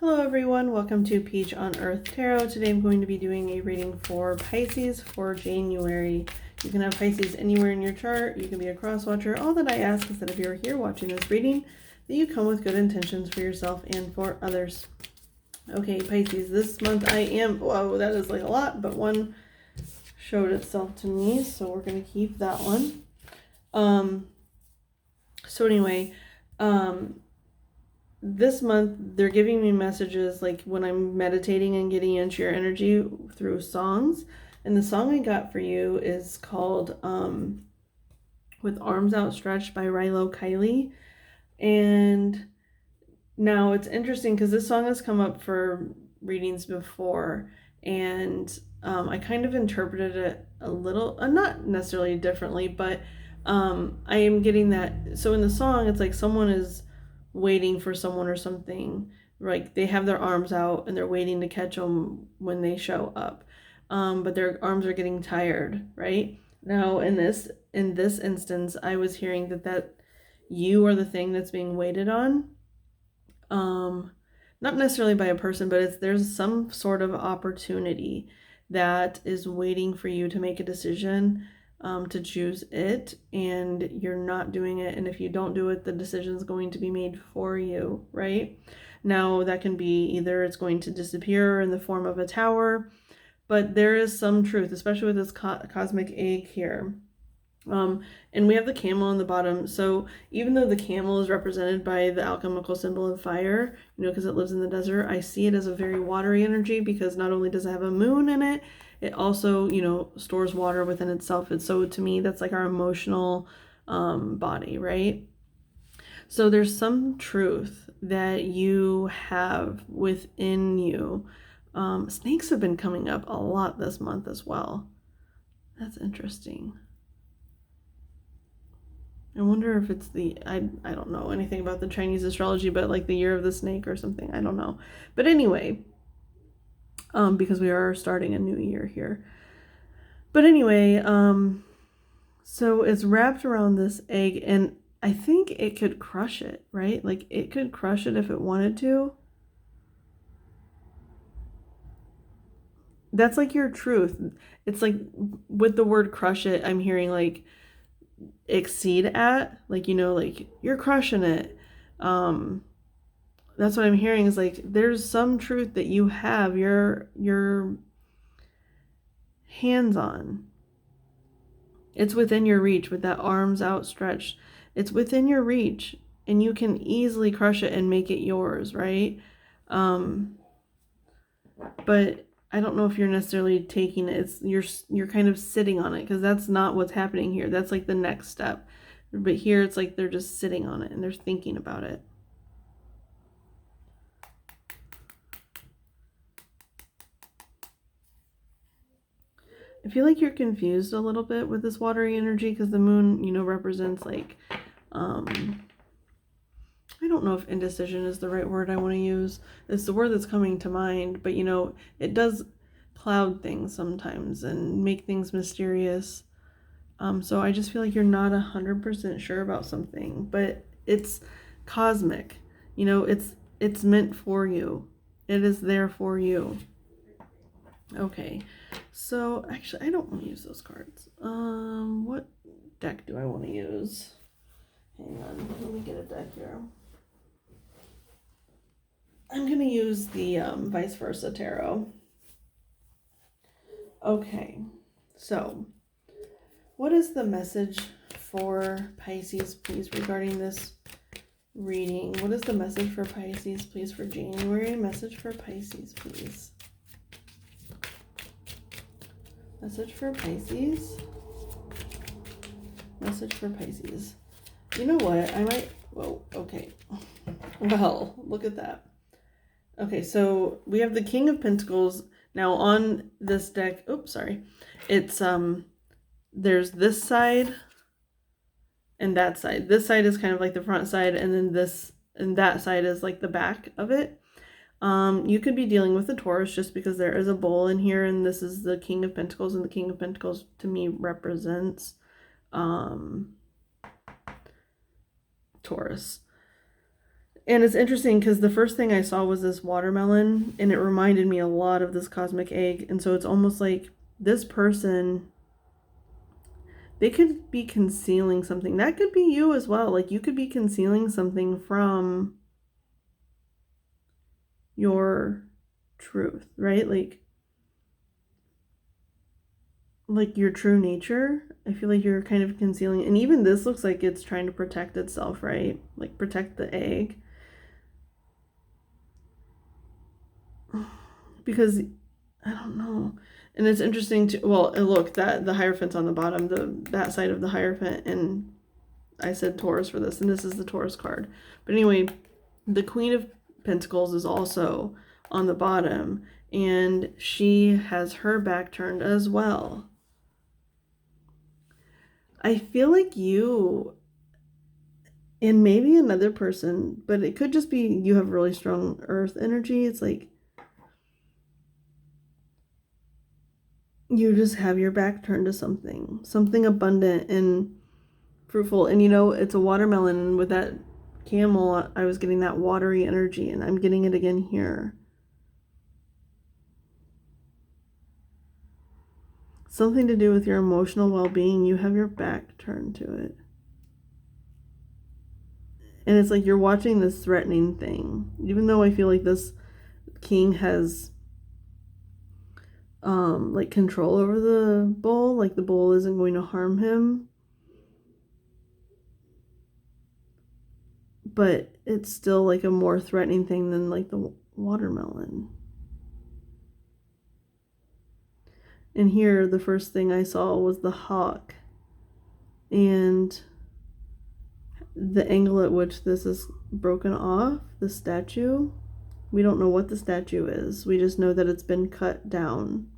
Hello everyone, welcome to Peach on Earth Tarot. Today I'm going to be doing a reading for Pisces for January. You can have Pisces anywhere in your chart. You can be a cross watcher. All that I ask is that if you're here watching this reading, that you come with good intentions for yourself and for others. Okay, Pisces, this month I am, whoa, that is like a lot, but one showed itself to me, so we're going to keep that one. So anyway, this month they're giving me messages like when I'm meditating and getting into your energy through songs. And the song I got for you is called With Arms Outstretched by Rilo Kiley. And now it's interesting because this song has come up for readings before, and I kind of interpreted it a little, not necessarily differently, but I am getting that. So in the song, it's like someone is waiting for someone or something. Like they have their arms out and they're waiting to catch them when they show up, but their arms are getting tired. Right now, in this instance, I was hearing that you are the thing that's being waited on. Not necessarily by a person, but there's some sort of opportunity that is waiting for you to make a decision, to choose it, and you're not doing it. And if you don't do it, the decision is going to be made for you, right? Now, that can be either it's going to disappear in the form of a tower, but there is some truth, especially with this cosmic egg here. And we have the camel on the bottom. So even though the camel is represented by the alchemical symbol of fire, because it lives in the desert, I see it as a very watery energy because not only does it have a moon in it, it also, stores water within itself. And so to me, that's like our emotional body, right? So there's some truth that you have within you. Snakes have been coming up a lot this month as well. That's interesting. I wonder if it's I don't know anything about the Chinese astrology, but like the year of the snake or something. I don't know. But anyway, because we are starting a new year here. But anyway, so it's wrapped around this egg, and I think it could crush it, right? Like it could crush it if it wanted to. That's like your truth. It's like with the word crush it, I'm hearing like exceed at, like, like you're crushing it. That's what I'm hearing is like there's some truth that you have your hands on. It's within your reach with that arms outstretched. It's within your reach and you can easily crush it and make it yours, right? But I don't know if you're necessarily taking it. You're kind of sitting on it, because that's not what's happening here. That's like the next step. But here it's like they're just sitting on it and they're thinking about it. I feel like you're confused a little bit with this watery energy because the moon, represents like, I don't know if indecision is the right word I want to use. It's the word that's coming to mind, but it does cloud things sometimes and make things mysterious. So I just feel like you're not 100% sure about something, but it's cosmic. It's meant for you. It is there for you. Okay, so actually I don't want to use those cards. What deck do I want to use? Hang on, let me get a deck here. I'm going to use the Vice Versa Tarot. Okay, so what is the message for Pisces, please, regarding this reading? What is the message for Pisces, please, for January? Message for Pisces, please. Message for Pisces. Message for Pisces. You know what? I might... Whoa, okay. Well, look at that. Okay, so we have the King of Pentacles. Now on this deck... Oops, sorry. It's, there's this side and that side. This side is kind of like the front side, and then this and that side is like the back of it. You could be dealing with a Taurus just because there is a bull in here, and this is the King of Pentacles, and the King of Pentacles to me represents Taurus. And it's interesting because the first thing I saw was this watermelon, and it reminded me a lot of this cosmic egg. And so it's almost like this person, they could be concealing something. That could be you as well. Like you could be concealing something from your truth, right? Like your true nature. I feel like you're kind of concealing, and even this looks like it's trying to protect itself, right? Like protect the egg. Because I don't know. And it's interesting to, well, look, that the Hierophant's on the bottom, that side of the Hierophant, and I said Taurus for this, and this is the Taurus card. But anyway, the Queen of Pentacles is also on the bottom, and she has her back turned as well. I feel like you and maybe another person, but it could just be you have really strong earth energy. It's like you just have your back turned to something abundant and fruitful. And it's a watermelon, and with that camel, I was getting that watery energy, and I'm getting it again here. Something to do with your emotional well-being. You have your back turned to it. And it's like you're watching this threatening thing. Even though I feel like this king has like control over the bull, like the bull isn't going to harm him. But it's still like a more threatening thing than like the watermelon. And here, the first thing I saw was the hawk and the angle at which this is broken off, the statue. We don't know what the statue is. We just know that it's been cut down.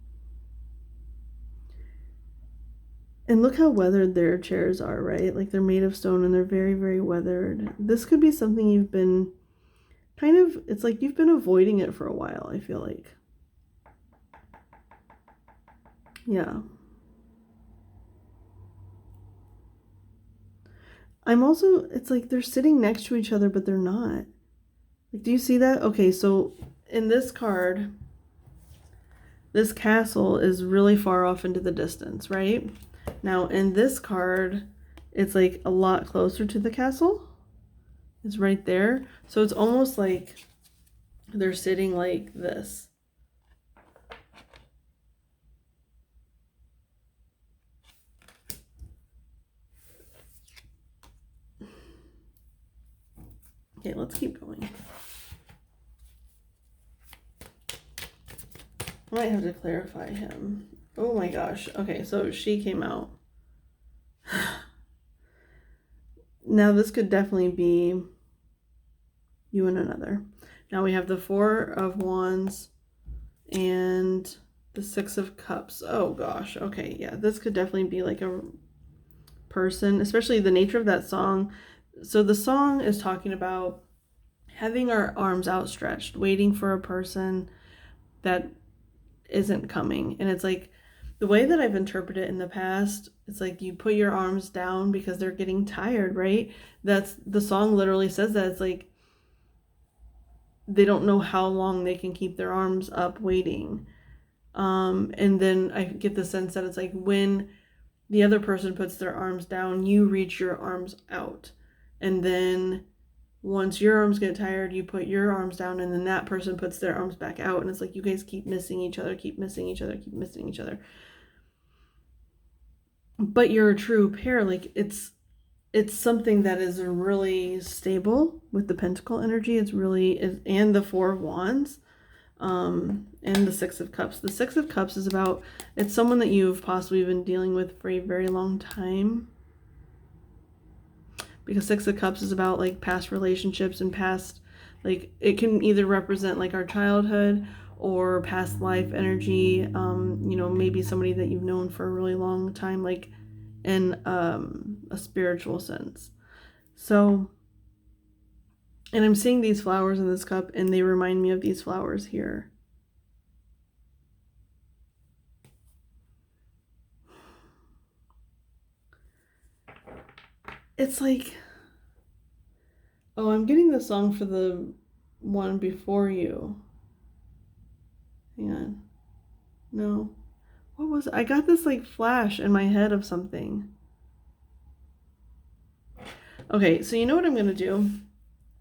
And look how weathered their chairs are, right? Like they're made of stone and they're very, very weathered. This could be something you've been kind of, it's like you've been avoiding it for a while, I feel like. Yeah. I'm also, it's like they're sitting next to each other, but they're not. Like, do you see that? Okay, so in this card, this castle is really far off into the distance, right? Now, in this card, it's like a lot closer to the castle. It's right there. So it's almost like they're sitting like this. Okay, let's keep going. I might have to clarify him. Oh my gosh. Okay, so she came out. Now this could definitely be you and another. Now we have the Four of Wands and the Six of Cups. Oh gosh. Okay, yeah, this could definitely be like a person, especially the nature of that song. So the song is talking about having our arms outstretched, waiting for a person that isn't coming. And it's like the way that I've interpreted it in the past, it's like you put your arms down because they're getting tired, right? That's the song literally says that. It's like they don't know how long they can keep their arms up waiting. And then I get the sense that it's like when the other person puts their arms down, you reach your arms out. And then once your arms get tired, you put your arms down, and then that person puts their arms back out. And it's like you guys keep missing each other, keep missing each other, keep missing each other. But you're a true pair. Like it's something that is really stable with the pentacle energy. It's really, and the Four of Wands. And the Six of Cups. The Six of Cups is about, it's someone that you've possibly been dealing with for a very long time. Because Six of Cups is about like past relationships and past, like it can either represent like our childhood or past life energy. Maybe somebody that you've known for a really long time, like in a spiritual sense. So, and I'm seeing these flowers in this cup, and they remind me of these flowers here. It's like Oh, I'm getting the song for the one before you. Hang on. No. What was it? I got this like flash in my head of something. Okay, so you know what I'm going to do?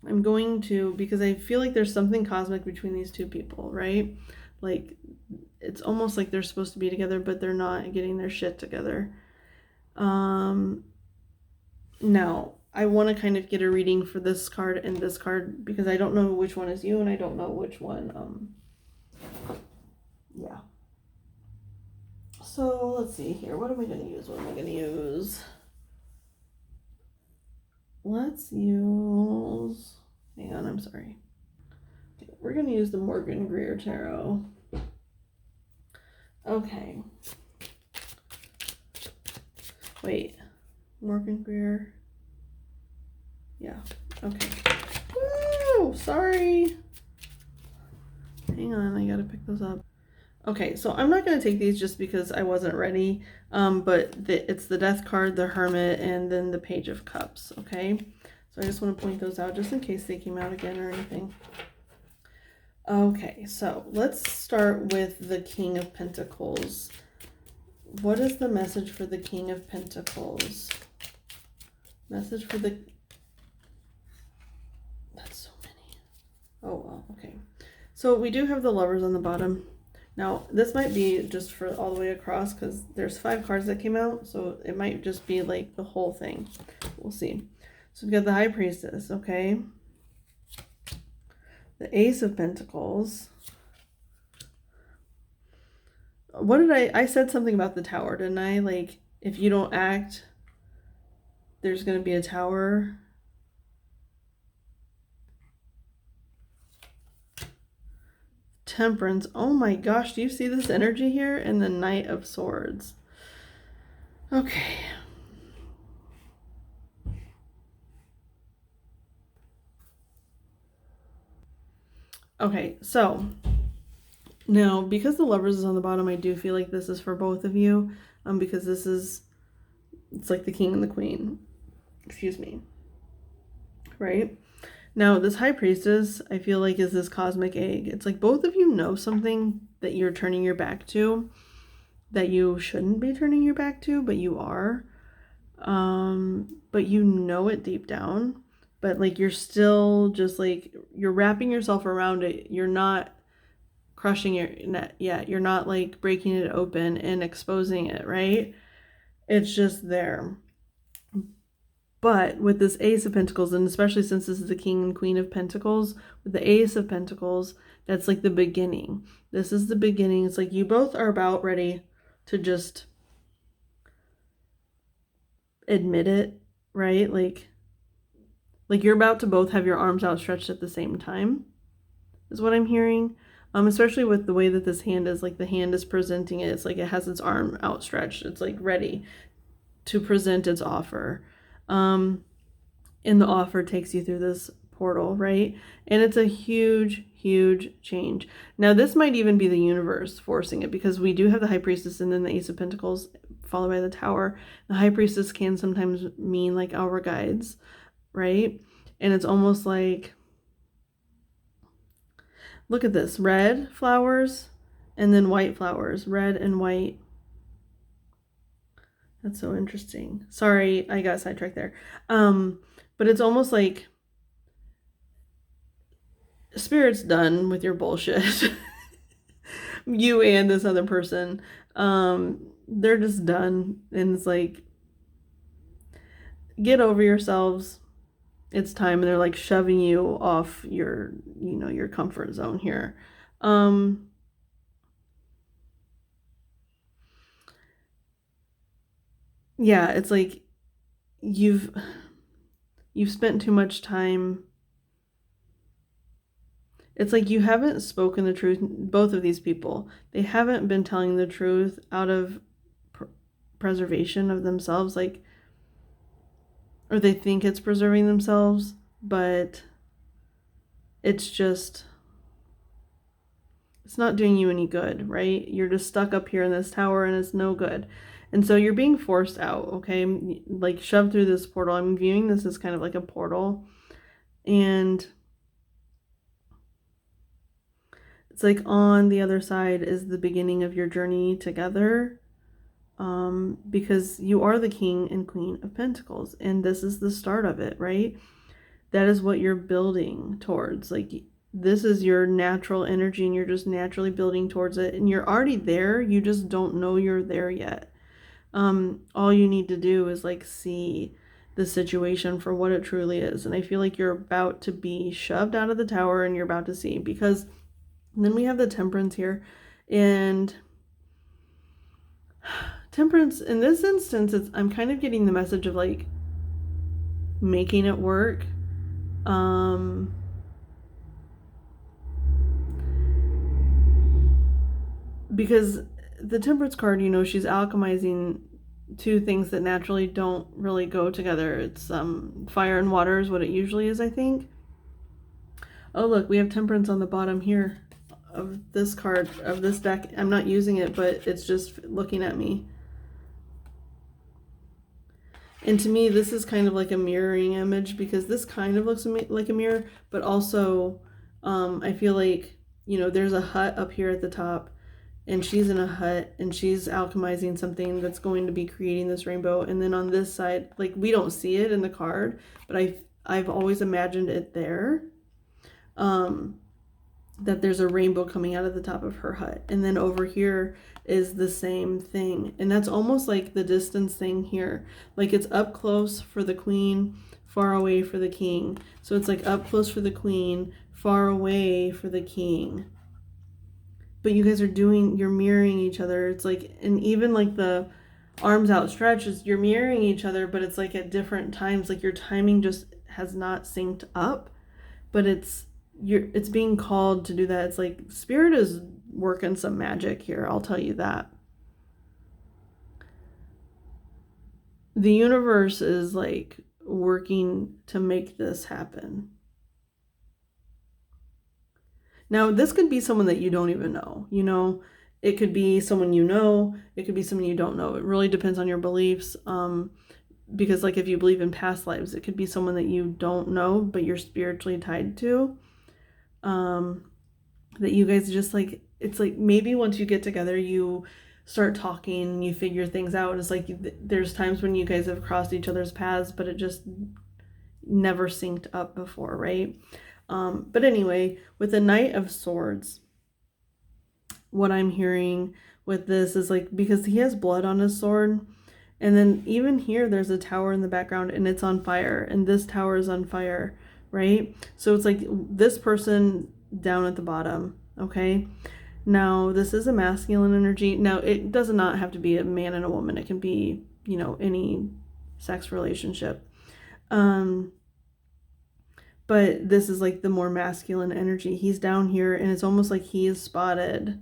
I'm going to, because I feel like there's something cosmic between these two people, right? Like, it's almost like they're supposed to be together, but they're not getting their shit together. Now, I want to kind of get a reading for this card and this card because I don't know which one is you and I don't know which one, yeah. So, let's see here. What am I going to use? What am I going to use? Let's use... Hang on, I'm sorry. Okay, we're going to use the Morgan Greer Tarot. Okay. Wait. Morgan Greer. Yeah. Okay. Woo! Sorry. Hang on, I gotta pick those up. Okay, so I'm not gonna take these just because I wasn't ready. But it's the Death card, the Hermit, and then the Page of Cups. Okay. So I just want to point those out just in case they came out again or anything. Okay, so let's start with the King of Pentacles. What is the message for the King of Pentacles? Message for the... That's so many. Oh, well, okay. So we do have the Lovers on the bottom. Now, this might be just for all the way across because there's 5 cards that came out. So it might just be like the whole thing. We'll see. So we've got the High Priestess, okay? The Ace of Pentacles. What did I said something about the Tower, didn't I? Like, if you don't act, there's going to be a tower. Temperance. Oh my gosh, do you see this energy here? And the Knight of Swords. Okay. Okay, so now because the Lovers is on the bottom, I do feel like this is for both of you. Because this is, it's like the King and the Queen. Excuse me. Right? Now, this High Priestess, I feel like, is this cosmic egg. It's like both of you know something that you're turning your back to, that you shouldn't be turning your back to, but you are. But you know it deep down. But, like, you're still just, like, you're wrapping yourself around it. You're not crushing it yet. You're not, like, breaking it open and exposing it, right? It's just there. But with this Ace of Pentacles, and especially since this is the King and Queen of Pentacles, with the Ace of Pentacles, that's like the beginning. This is the beginning. It's like you both are about ready to just admit it, right? Like you're about to both have your arms outstretched at the same time, is what I'm hearing. Especially with the way that this hand is, like the hand is presenting it. It's like it has its arm outstretched. It's like ready to present its offer. And the offer takes you through this portal, right? And it's a huge, huge change. Now, this might even be the universe forcing it because we do have the High Priestess and then the Ace of Pentacles followed by the Tower. The High Priestess can sometimes mean like our guides, right? And it's almost like, look at this, red flowers and then white flowers, red and white. That's so interesting. Sorry, I got sidetracked there. But it's almost like Spirit's done with your bullshit. You and this other person. They're just done. And it's like, get over yourselves. It's time. And they're like shoving you off your, your comfort zone here. Yeah, it's like you've spent too much time. It's like you haven't spoken the truth. Both of these people, they haven't been telling the truth out of preservation of themselves, like, or they think it's preserving themselves, but it's just, it's not doing you any good, right? You're just stuck up here in this tower and it's no good. And so you're being forced out, okay? Like shoved through this portal. I'm viewing this as kind of like a portal. And it's like on the other side is the beginning of your journey together, because you are the king and queen of pentacles, and this is the start of it, right? That is what you're building towards. Like, this is your natural energy, and you're just naturally building towards it, and you're already there. You just don't know you're there yet. All you need to do is like see the situation for what it truly is. And I feel like you're about to be shoved out of the tower, and you're about to see, because then we have the Temperance here. And Temperance, in this instance, I'm kind of getting the message of like making it work. Because the Temperance card, she's alchemizing two things that naturally don't really go together. It's fire and water is what it usually is, I think. Oh, look, we have Temperance on the bottom here of this card, of this deck. I'm not using it, but it's just looking at me. And to me, this is kind of like a mirroring image, because this kind of looks like a mirror, but also I feel like, there's a hut up here at the top, and she's in a hut, and she's alchemizing something that's going to be creating this rainbow. And then on this side, like, we don't see it in the card, but I've always imagined it there. That there's a rainbow coming out of the top of her hut. And then over here is the same thing. And that's almost like the distance thing here. Like, it's up close for the queen, far away for the king. So it's like up close for the queen, far away for the king. But you guys you're mirroring each other. It's like, and even like the arms outstretched, you're mirroring each other, but it's like at different times. Like, your timing just has not synced up, but it's being called to do that. It's like Spirit is working some magic here, I'll tell you that. The universe is like working to make this happen. Now, this could be someone that you don't even know. It could be someone it could be someone you don't know. It really depends on your beliefs. Because like, if you believe in past lives, it could be someone that you don't know, but you're spiritually tied to. That you guys just like, it's like maybe once you get together, you start talking, you figure things out. It's like there's times when you guys have crossed each other's paths, but it just never synced up before, right? But anyway, with the Knight of Swords, what I'm hearing with this is like, because he has blood on his sword, and then even here there's a tower in the background, and it's on fire, and this tower is on fire, right? So it's like this person down at the bottom, okay? Now, this is a masculine energy. Now, it does not have to be a man and a woman. It can be, any sex relationship. But this is like the more masculine energy. He's down here, and it's almost like he is spotted.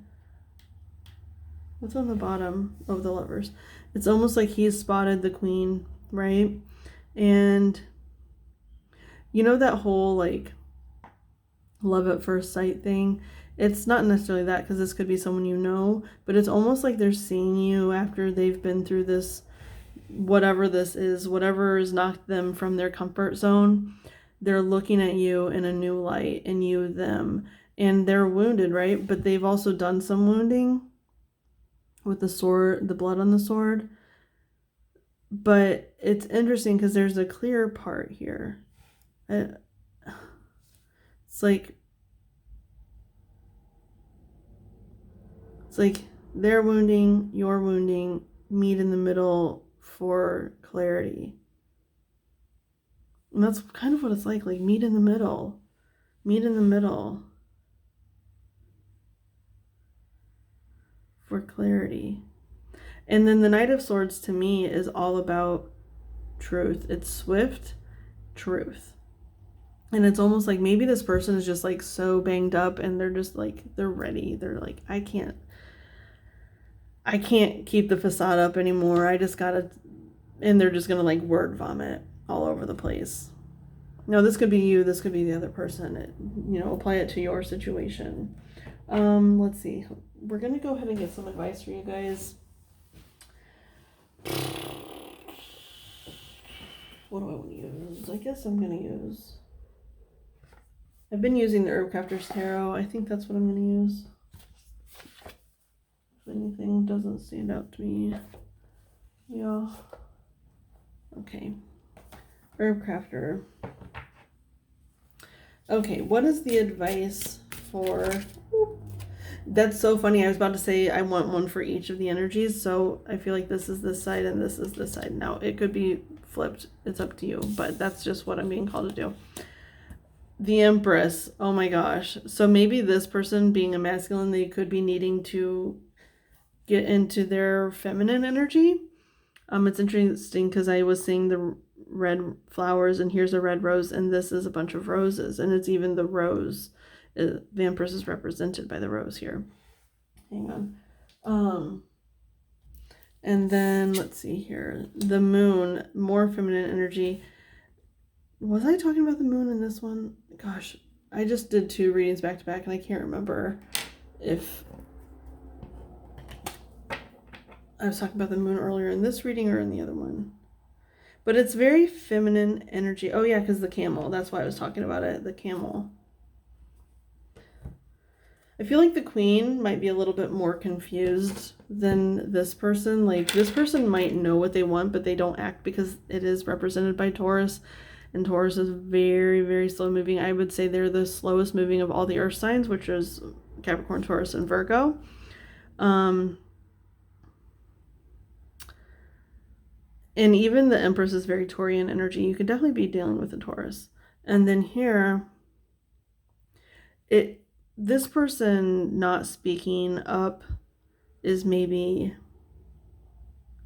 What's on the bottom of the Lovers? It's almost like he's spotted the queen, right? And that whole like love at first sight thing, it's not necessarily that, because this could be someone but it's almost like they're seeing you after they've been through this, whatever this is, whatever has knocked them from their comfort zone. They're looking at you in a new light, and you them, and they're wounded, right? But they've also done some wounding with the sword, the blood on the sword. But it's interesting because there's a clear part here. It's like they're wounding, you're wounding, meet in the middle for clarity. And that's kind of what it's like meet in the middle. Meet in the middle for clarity. And then the Knight of Swords to me is all about truth. It's swift truth. And it's almost like maybe this person is just like so banged up, and they're just like, they're ready. They're like, I can't keep the facade up anymore. I just gotta, and they're just gonna like word vomit all over the place. Now, this could be you, this could be the other person. Apply it to your situation. Let's see. We're gonna go ahead and get some advice for you guys. What do I want to use? I guess I'm gonna use I've been using the Herbcrafters Tarot. I think that's what I'm going to use. If anything doesn't stand out to me. Yeah. Okay. Herbcrafter. Okay, what is the advice for... That's so funny. I was about to say I want one for each of the energies, so I feel like this is this side and this is this side. Now, it could be flipped. It's up to you, but that's just what I'm being called to do. The Empress. Oh my gosh. So maybe this person being a masculine, they could be needing to get into their feminine energy. It's interesting because I was seeing the red flowers, and here's a red rose, and this is a bunch of roses, and it's even the rose. The Empress is represented by the rose here. Hang on. And then let's see here. The moon, more feminine energy. Was I talking about the moon in this one? Gosh, I just did 2 readings back to back, and I can't remember if I was talking about the moon earlier in this reading or in the other one. But it's very feminine energy. Oh yeah, because the camel. That's why I was talking about it. The camel. I feel like the queen might be a little bit more confused than this person. Like, this person might know what they want, but they don't act because it is represented by Taurus. And Taurus is very, very slow moving. I would say they're the slowest moving of all the earth signs, which is Capricorn, Taurus, and Virgo. And even the Empress is very Taurian energy. You could definitely be dealing with a Taurus. And then here, this person not speaking up is maybe,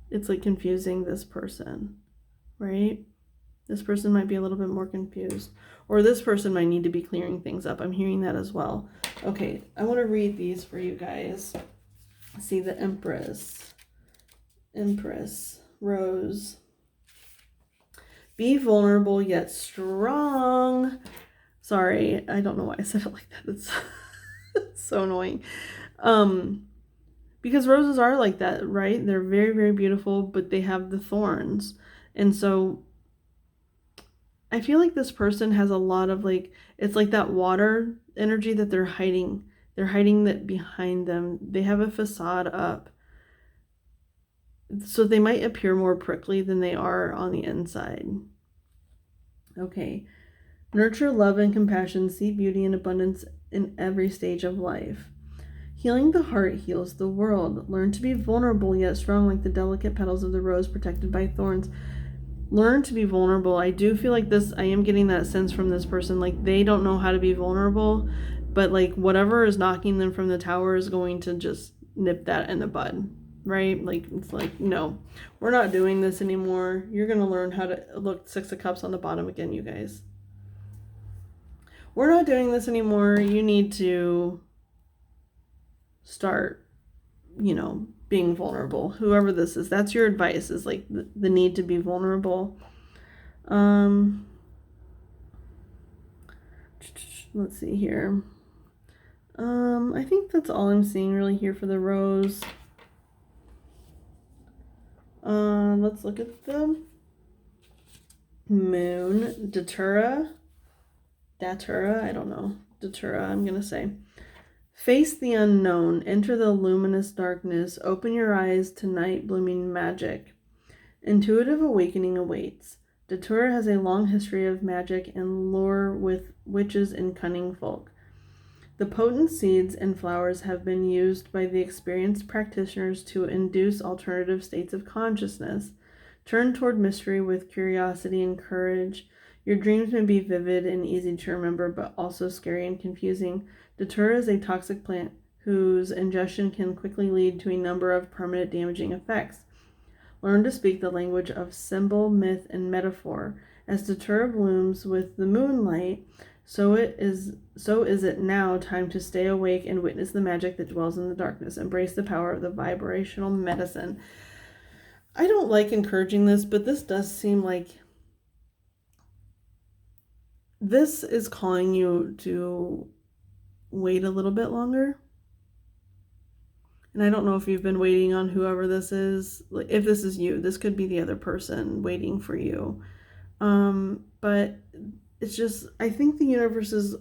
it's like confusing this person, right? This person might be a little bit more confused. Or this person might need to be clearing things up. I'm hearing that as well. Okay, I want to read these for you guys. See, the Empress, Rose. Be vulnerable yet strong. Sorry, I don't know why I said it like that. It's so annoying. Because roses are like that, right? They're very, very beautiful, but they have the thorns. And so I feel like this person has a lot of, like, it's like that water energy that they're hiding. They're hiding that behind them. They have a facade up. So they might appear more prickly than they are on the inside. Okay. Nurture love and compassion. See beauty and abundance in every stage of life. Healing the heart heals the world. Learn to be vulnerable yet strong, like the delicate petals of the rose protected by thorns. Learn to be vulnerable. I do feel like this, I am getting that sense from this person, like they don't know how to be vulnerable, but like whatever is knocking them from the tower is going to just nip that in the bud, right? Like, it's like, no, we're not doing this anymore. You're going to learn how to look, 6 of Cups on the bottom again, you guys. We're not doing this anymore. You need to start, being vulnerable. Whoever this is, that's your advice, is like the need to be vulnerable. Let's see here. I think that's all I'm seeing really here for the rose. Let's look at the moon. Datura, I don't know. Datura, I'm gonna say. Face the unknown, enter the luminous darkness, open your eyes to night blooming magic. Intuitive awakening awaits. Datura has a long history of magic and lore with witches and cunning folk. The potent seeds and flowers have been used by the experienced practitioners to induce alternative states of consciousness. Turn toward mystery with curiosity and courage. Your dreams may be vivid and easy to remember, but also scary and confusing. Datura is a toxic plant whose ingestion can quickly lead to a number of permanent damaging effects. Learn to speak the language of symbol, myth, and metaphor. As Datura blooms with the moonlight, so is it now time to stay awake and witness the magic that dwells in the darkness. Embrace the power of the vibrational medicine. I don't like encouraging this, but this does seem like this is calling you to wait a little bit longer. And I don't know if you've been waiting on whoever this is. Like, if this is you, this could be the other person waiting for you. But it's just, I think the universe is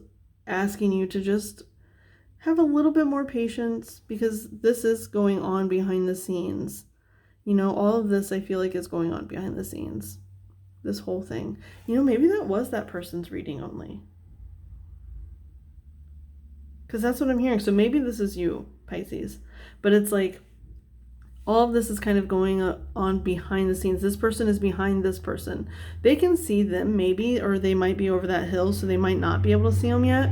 asking you to just have a little bit more patience, because this is going on behind the scenes. All of this I feel like is going on behind the scenes. This whole thing. Maybe that was that person's reading only. Because that's what I'm hearing. So maybe this is you, Pisces. But it's like all of this is kind of going on behind the scenes. This person is behind this person. They can see them maybe, or they might be over that hill, so they might not be able to see them yet.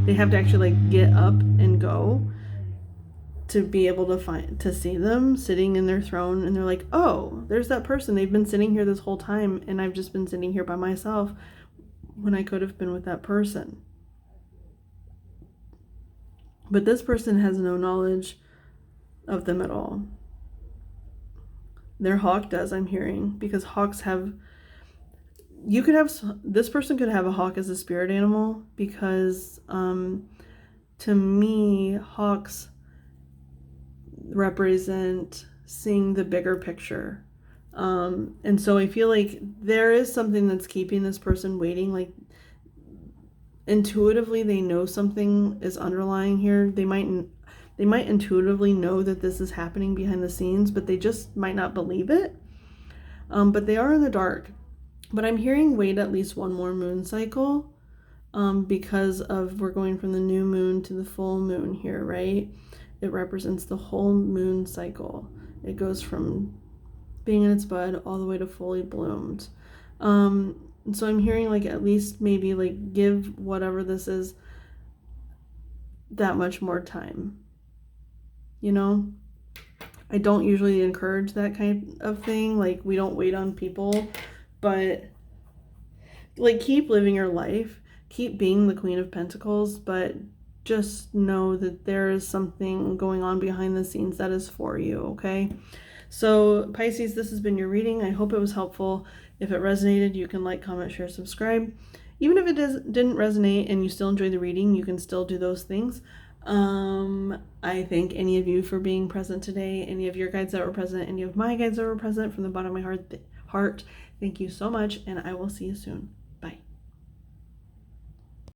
They have to actually like get up and go to be able to see them sitting in their throne, and they're like, oh, there's that person. They've been sitting here this whole time, and I've just been sitting here by myself when I could have been with that person. But this person has no knowledge of them at all. Their hawk does, I'm hearing, because hawks have, this person could have a hawk as a spirit animal, because to me, hawks represent seeing the bigger picture. And so I feel like there is something that's keeping this person waiting. Like intuitively they know something is underlying here. They might intuitively know that this is happening behind the scenes, but they just might not believe it. But they are in the dark. But I'm hearing wait at least one more moon cycle, because we're going from the new moon to the full moon here, right? It represents the whole moon cycle. It goes from being in its bud all the way to fully bloomed. So I'm hearing like at least maybe like give whatever this is that much more time. I don't usually encourage that kind of thing. Like we don't wait on people, but like keep living your life, keep being the Queen of Pentacles, but just know that there is something going on behind the scenes that is for you, okay? So Pisces, this has been your reading. I hope it was helpful. If it resonated, you can like, comment, share, subscribe. Even if it didn't resonate and you still enjoy the reading, you can still do those things. I thank any of you for being present today, any of your guides that were present, any of my guides that were present, from the bottom of my heart. Thank you so much, and I will see you soon.